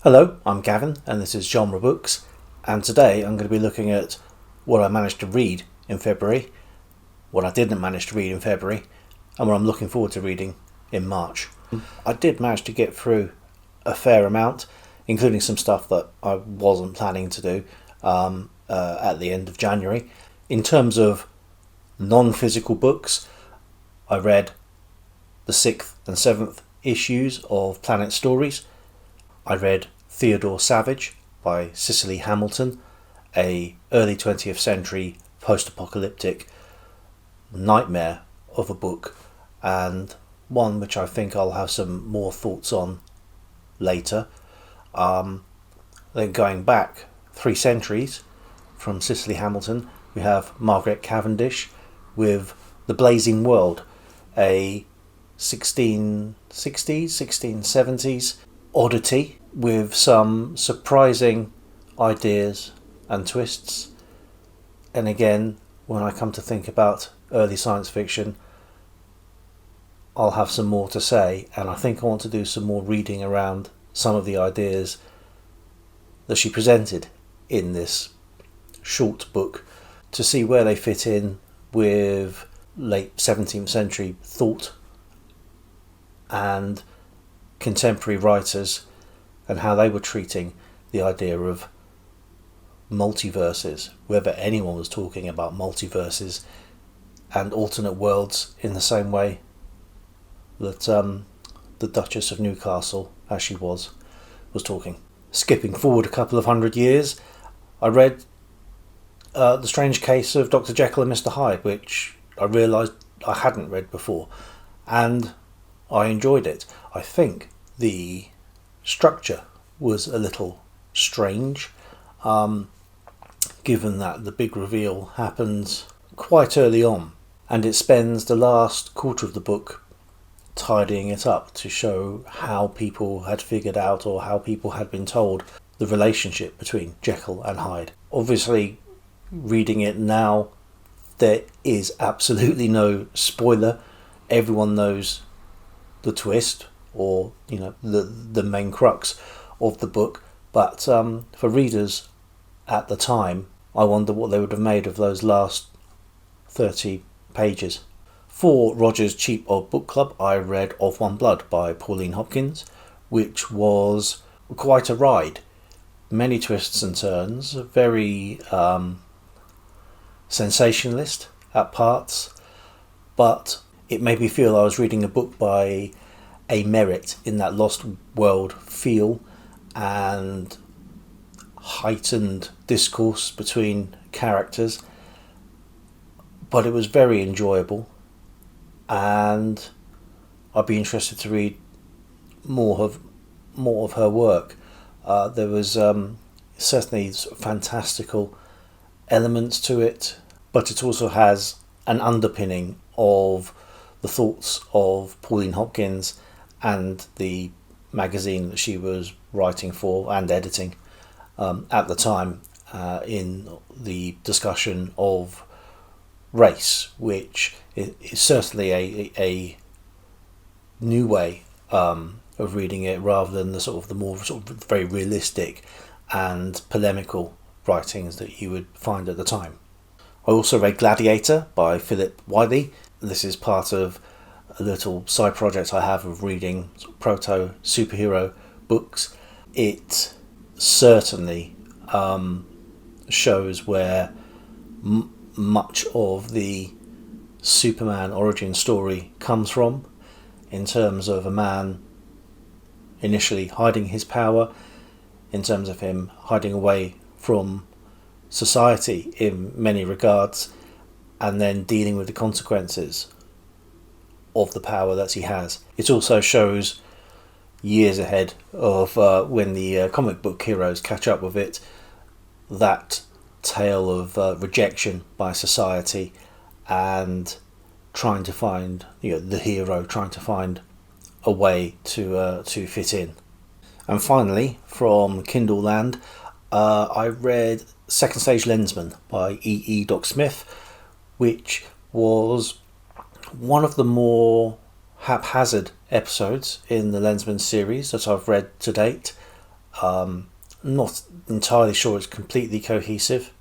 Hello, I'm Gavin and this is Genre Books, and today I'm going to be looking at what I managed to read in February, what I didn't manage to read in February, and what I'm looking forward to reading in March. I did manage to get through a fair amount, including some stuff that I wasn't planning to do at the end of January. In terms of non-physical books, I read the 6th and 7th issues of Planet Stories. I read Theodore Savage by Cicely Hamilton, a early 20th century post-apocalyptic nightmare of a book, and one which I think I'll have some more thoughts on later. Then going back 3 centuries from Cicely Hamilton, we have Margaret Cavendish with The Blazing World, a 1660s, 1670s oddity with some surprising ideas and twists. And again, when I come to think about early science fiction, I'll have some more to say, and I think I want to do some more reading around some of the ideas that she presented in this short book to see where they fit in with late 17th century thought and contemporary writers, and how they were treating the idea of multiverses, whether anyone was talking about multiverses and alternate worlds in the same way that the Duchess of Newcastle, as she was talking. Skipping forward a couple of hundred years, I read The Strange Case of Dr. Jekyll and Mr. Hyde, which I realised I hadn't read before, and I enjoyed it. I think the structure was a little strange, given that the big reveal happens quite early on, and it spends the last quarter of the book tidying it up to show how people had figured out, or how people had been told, the relationship between Jekyll and Hyde. Obviously, reading it now, there is absolutely no spoiler. Everyone knows the twist, or the main crux of the book, but for readers at the time, I wonder what they would have made of those last 30 pages. For Roger's Cheap Old Book Club, I read Of One Blood by Pauline Hopkins, which was quite a ride. Many twists and turns, very sensationalist at parts, but it made me feel I was reading a book by a merit in that Lost World feel and heightened discourse between characters. But it was very enjoyable, and I'd be interested to read more of her work. There was certainly fantastical elements to it, but it also has an underpinning of the thoughts of Pauline Hopkins and the magazine that she was writing for and editing at the time, in the discussion of race, which is certainly a new way of reading it, rather than the more very realistic and polemical writings that you would find at the time. I also read Gladiator by Philip Wiley. This is part of a little side project I have of reading proto superhero books. It certainly shows where much of the Superman origin story comes from, in terms of a man initially hiding his power, in terms of him hiding away from society in many regards, and then dealing with the consequences of the power that he has. It also shows years ahead of when the comic book heroes catch up with it, that tale of rejection by society, and trying to find the hero trying to find a way to fit in. And finally, from Kindle Land, I read Second Stage Lensman by E. Doc Smith, which was one of the more haphazard episodes in the Lensman series that I've read to date. Not entirely sure it's completely cohesive,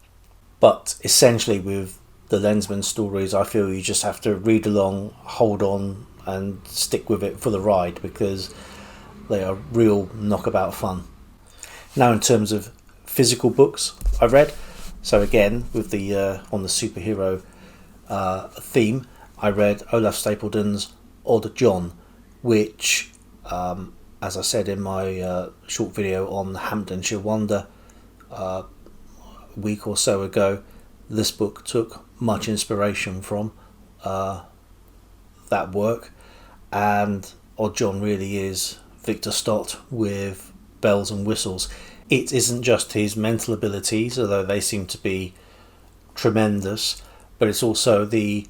but essentially with the Lensman stories, I feel you just have to read along, hold on, and stick with it for the ride, because they are real knockabout fun. Now, in terms of physical books I read, so again with the on the superhero theme, I read Olaf Stapledon's Odd John, which, as I said in my short video on Hamptonshire Wonder a week or so ago, this book took much inspiration from that work, and Odd John really is Victor Stott with bells and whistles. It isn't just his mental abilities, although they seem to be tremendous, but it's also the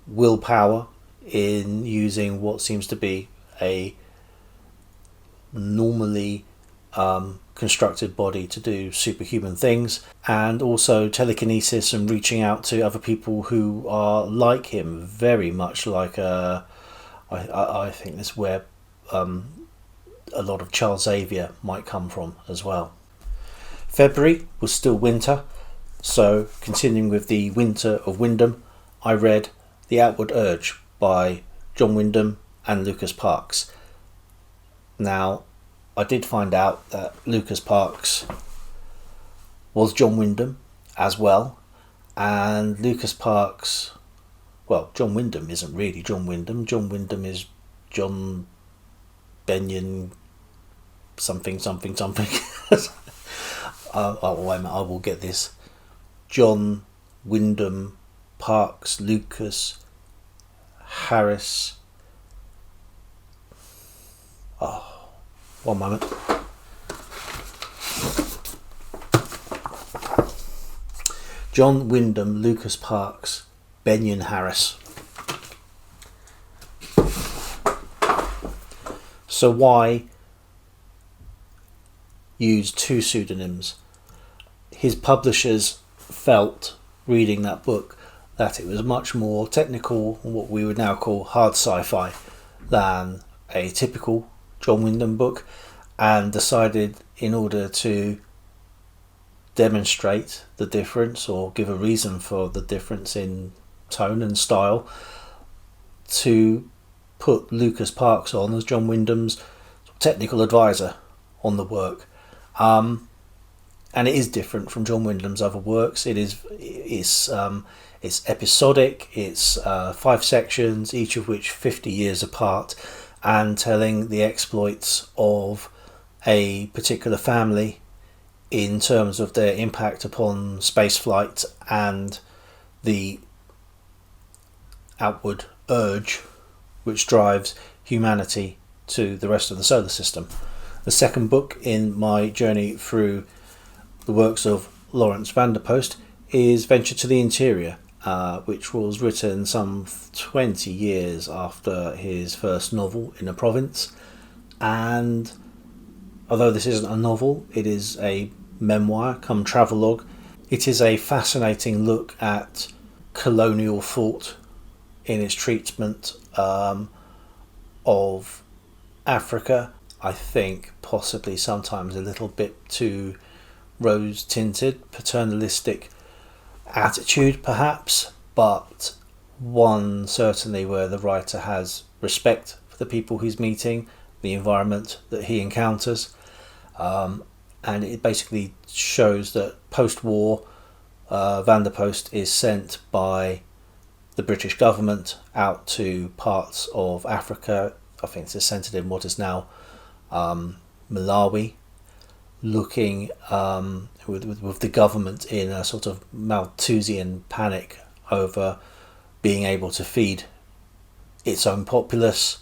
willpower in using what seems to be a normally constructed body to do superhuman things, and also telekinesis and reaching out to other people who are like him, very much like I think that's where a lot of Charles Xavier might come from as well. February was still winter, so continuing with the winter of Wyndham, I read The Outward Urge by John Wyndham and Lucas Parkes. Now, I did find out that Lucas Parkes was John Wyndham as well, and Lucas Parkes, well, John Wyndham isn't really John Wyndham. John Wyndham is John Benyon something. Oh, wait a minute, I will get this. John Wyndham Parkes Lucas Harris. Oh, one moment. John Wyndham Lucas Parkes Benyon Harris. So why use two pseudonyms? His publishers felt, reading that book, that it was much more technical, what we would now call hard sci-fi, than a typical John Wyndham book, and decided, in order to demonstrate the difference or give a reason for the difference in tone and style, to put Lucas Parkes on as John Wyndham's technical advisor on the work. And it is different from John Wyndham's other works. It's episodic. It's 5 sections, each of which 50 years apart, and telling the exploits of a particular family in terms of their impact upon spaceflight and the outward urge which drives humanity to the rest of the solar system. The second book in my journey through the works of Lawrence Vanderpost is Venture to the Interior, which was written some 20 years after his first novel, In a Province. And although this isn't a novel, it is a memoir come travelogue. It is a fascinating look at colonial thought in its treatment of Africa. I think possibly sometimes a little bit too rose-tinted, paternalistic attitude perhaps, but one certainly where the writer has respect for the people he's meeting, the environment that he encounters, and it basically shows that post-war Vanderpost is sent by the British government out to parts of Africa. I think it's centred in what is now Malawi, looking with the government in a sort of Malthusian panic over being able to feed its own populace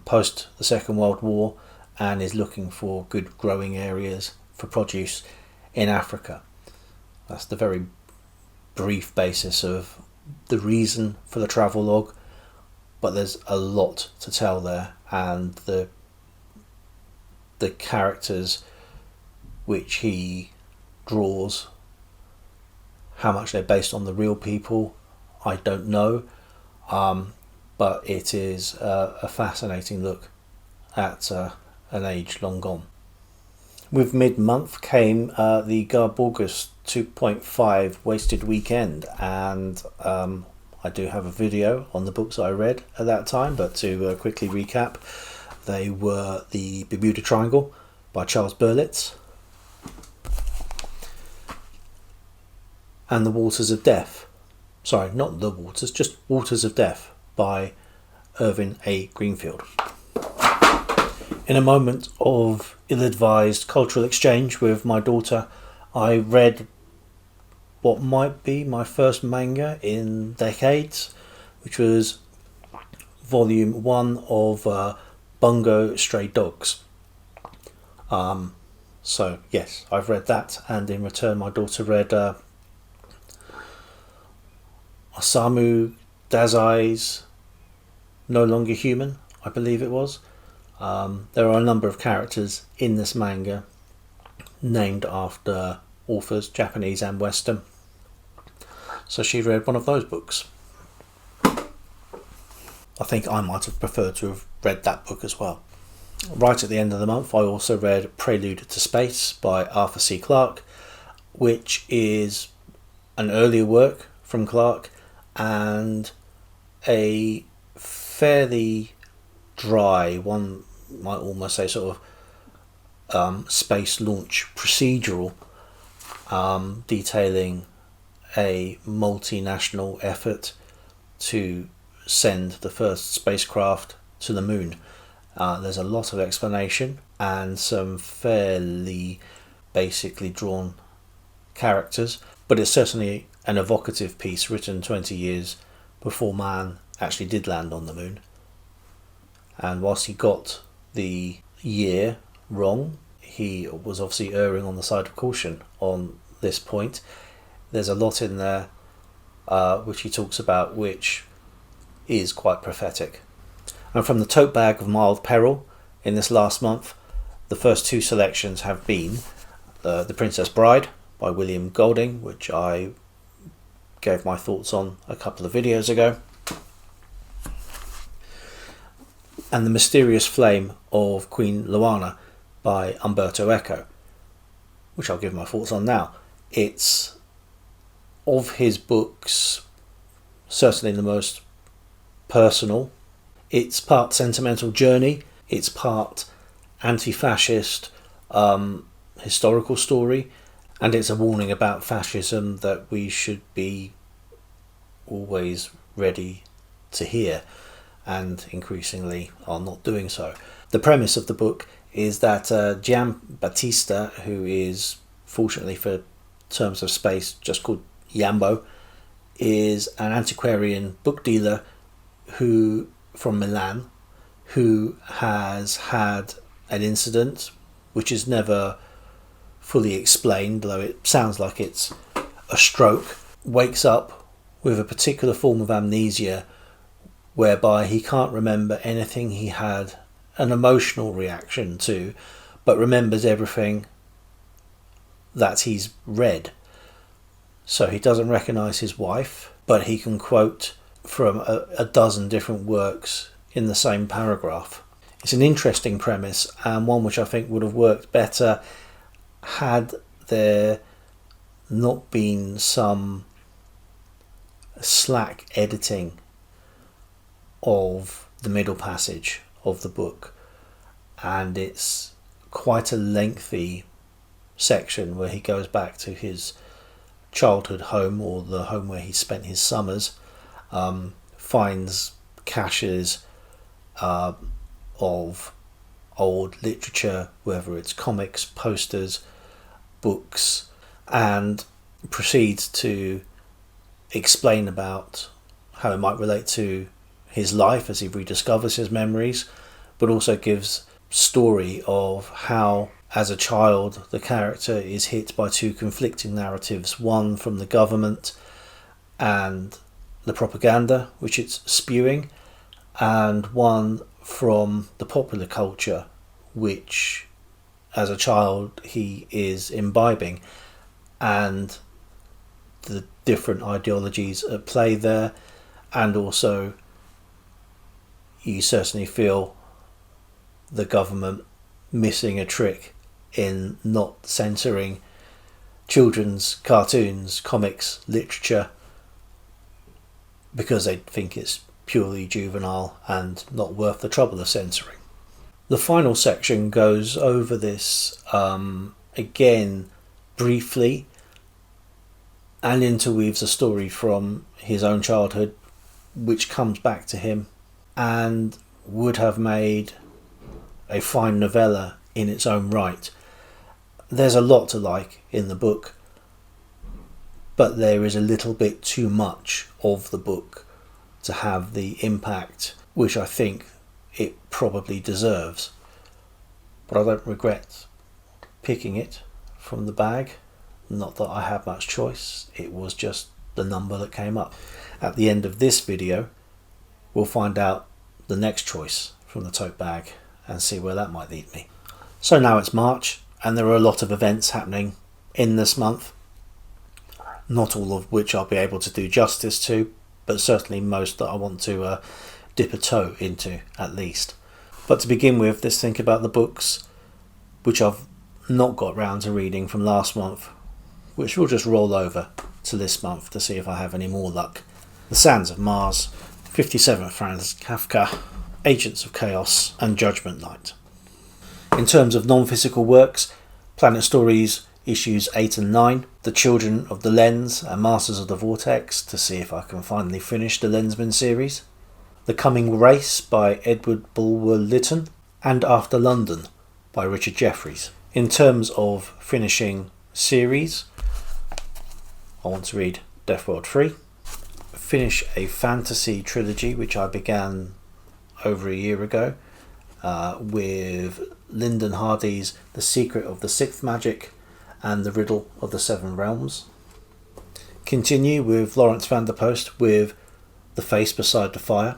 post the Second World War, and is looking for good growing areas for produce in Africa. That's the very brief basis of the reason for the travelogue, but there's a lot to tell there, and the characters which he draws, how much they're based on the real people, I don't know, but it is a fascinating look at an age long gone. With mid-month came the Garborgus 2.5 Wasted Weekend, and I do have a video on the books I read at that time, but to quickly recap, they were The Bermuda Triangle by Charles Berlitz and The Waters of Death. Sorry, not The Waters, just Waters of Death by Irving A. Greenfield. In a moment of ill-advised cultural exchange with my daughter, I read what might be my first manga in decades, which was volume 1 of Bungo Stray Dogs. So yes, I've read that, and in return my daughter read Osamu Dazai's No Longer Human, I believe it was. There are a number of characters in this manga named after authors, Japanese and Western. So she read one of those books. I think I might have preferred to have read that book as well. Right at the end of the month, I also read Prelude to Space by Arthur C. Clarke, which is an earlier work from Clarke and a fairly dry, one might almost say sort of space launch procedural, detailing a multinational effort to send the first spacecraft to the moon. There's a lot of explanation and some fairly basically drawn characters, but it's certainly an evocative piece written 20 years before man actually did land on the moon. And whilst he got the year wrong, he was obviously erring on the side of caution on this point. There's a lot in there which he talks about which is quite prophetic. And from the tote bag of mild peril in this last month, the first two selections have been The Princess Bride by William Golding, which I gave my thoughts on a couple of videos ago, and The Mysterious Flame of Queen Loana by Umberto Eco, which I'll give my thoughts on now. It's, of his books, certainly the most personal. It's part sentimental journey, it's part anti-fascist historical story, and it's a warning about fascism that we should be always ready to hear, and increasingly are not doing so. The premise of the book is that Giambattista, who is, fortunately for terms of space, just called Yambo, is an antiquarian book dealer who from Milan, who has had an incident which is never fully explained, though it sounds like it's a stroke, wakes up with a particular form of amnesia whereby he can't remember anything he had an emotional reaction to, but remembers everything that he's read. So he doesn't recognise his wife, but he can quote from a dozen different works in the same paragraph. It's an interesting premise, and one which I think would have worked better had there not been some slack editing of the middle passage of the book. And it's quite a lengthy section where he goes back to his childhood home, or the home where he spent his summers, finds caches of old literature, whether it's comics, posters, books, and proceeds to explain about how it might relate to his life as he rediscovers his memories, but also gives story of how, as a child, the character is hit by two conflicting narratives, one from the government and the propaganda which it's spewing, and one from the popular culture which, as a child, he is imbibing, and the different ideologies at play there. And also you certainly feel the government missing a trick in not censoring children's cartoons, comics, literature, because they think it's purely juvenile and not worth the trouble of censoring. The final section goes over this again briefly, and interweaves a story from his own childhood which comes back to him and would have made a fine novella in its own right. There's a lot to like in the book, but there is a little bit too much of the book to have the impact which I think it probably deserves. But I don't regret picking it from the bag. Not that I had much choice, it was just the number that came up. At the end of this video, we'll find out the next choice from the tote bag and see where that might lead me. So now it's March, and there are a lot of events happening in this month. Not all of which I'll be able to do justice to, but certainly most that I want to dip a toe into at least. But to begin with, let's think about the books which I've not got round to reading from last month, which we'll just roll over to this month to see if I have any more luck. The Sands of Mars, 57th Franz Kafka, Agents of Chaos, and Judgment Night. In terms of non-physical works, Planet Stories issues 8 and 9, The Children of the Lens and Masters of the Vortex, to see if I can finally finish the Lensman series, The Coming Race by Edward Bulwer-Lytton, and After London by Richard Jefferies. In terms of finishing series, I want to read Death World 3, finish a fantasy trilogy which I began over a year ago with Lyndon Hardy's The Secret of the Sixth Magic and The Riddle of the Seven Realms. Continue with Lawrence van der Post with The Face Beside the Fire.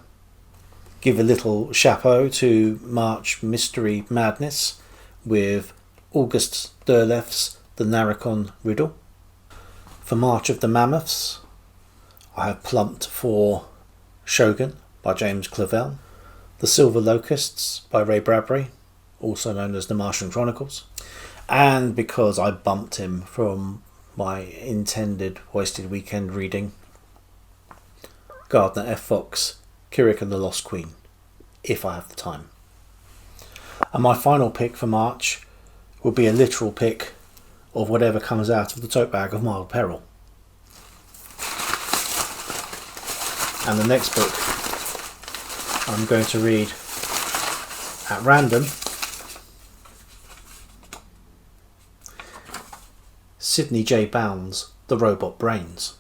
Give a little chapeau to March Mystery Madness with August Derleth's The Narracon Riddle. For March of the Mammoths, I have plumped for Shogun by James Clavell, The Silver Locusts by Ray Bradbury, also known as The Martian Chronicles, and because I bumped him from my intended wasted weekend reading, Gardner F. Fox, Kirik and the Lost Queen, if I have the time. And my final pick for March will be a literal pick of whatever comes out of the tote bag of Mild Peril. And the next book I'm going to read at random, Sidney J. Bound's The Robot Brains.